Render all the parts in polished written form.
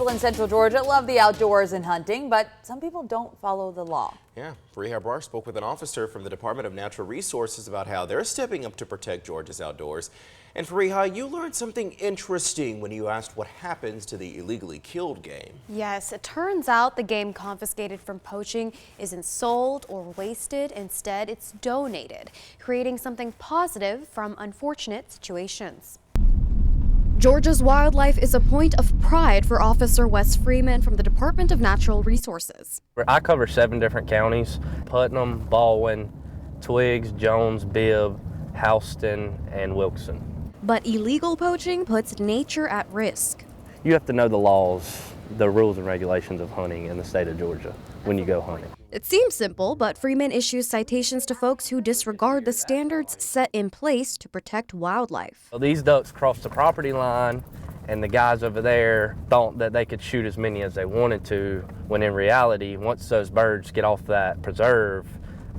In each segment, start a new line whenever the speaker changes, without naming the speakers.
People in Central Georgia love the outdoors and hunting, but some people don't follow the law.
Yeah, Fariha Brar spoke with an officer from the Department of Natural Resources about how they're stepping up to protect Georgia's outdoors. And Fariha, you learned something interesting when you asked what happens to the illegally killed game.
Yes, it turns out the game confiscated from poaching isn't sold or wasted. Instead, it's donated, creating something positive from unfortunate situations. Georgia's wildlife is a point of pride for Officer Wes Freeman from the Department of Natural Resources.
I cover 7 different counties: Putnam, Baldwin, Twiggs, Jones, Bibb, Houston, and Wilkeston.
But illegal poaching puts nature at risk.
You have to know the laws, the rules and regulations of hunting in the state of Georgia when you go hunting.
It seems simple, but Freeman issues citations to folks who disregard the standards set in place to protect wildlife.
Well, these ducks crossed the property line, and the guys over there thought that they could shoot as many as they wanted to, when in reality, once those birds get off that preserve,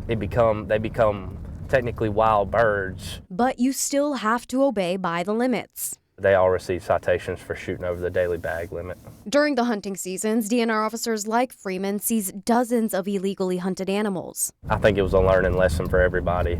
they become technically wild birds.
But you still have to obey by the limits.
They all receive citations for shooting over the daily bag limit.
During the hunting seasons, DNR officers like Freeman sees dozens of illegally hunted animals.
I think it was a learning lesson for everybody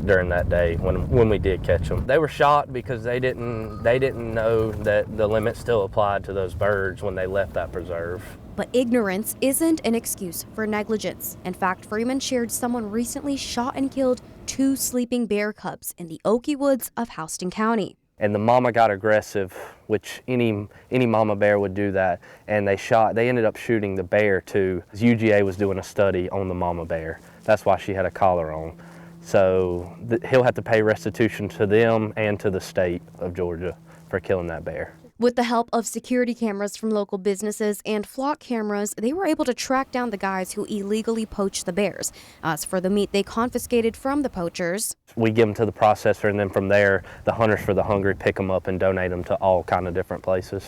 during that day when we did catch them. They were shocked because they didn't know that the limit still applied to those birds when they left that preserve.
But ignorance isn't an excuse for negligence. In fact, Freeman shared someone recently shot and killed 2 sleeping bear cubs in the Okie Woods of Houston County.
And the mama got aggressive, which any mama bear would do that, and they ended up shooting the bear too. UGA was doing a study on the mama bear. That's why she had a collar on. So he'll have to pay restitution to them and to the state of Georgia for killing that bear.
With the help of security cameras from local businesses and flock cameras, they were able to track down the guys who illegally poached the bears. As for the meat they confiscated from the poachers,
we give them to the processor, and then from there, the Hunters for the Hungry pick them up and donate them to all kind of different places.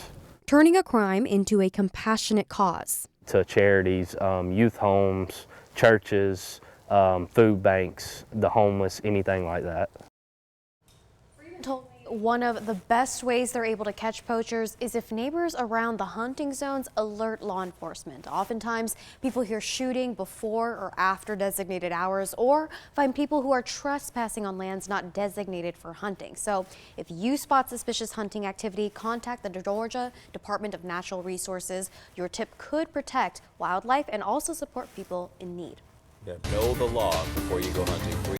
Turning a crime into a compassionate cause.
To charities, youth homes, churches, food banks, the homeless, anything like that.
Freeman told me one of the best ways they're able to catch poachers is if neighbors around the hunting zones alert law enforcement. Oftentimes, people hear shooting before or after designated hours, or find people who are trespassing on lands not designated for hunting. So if you spot suspicious hunting activity, contact the Georgia Department of Natural Resources. Your tip could protect wildlife and also support people in need.
Yeah, know the law before you go hunting.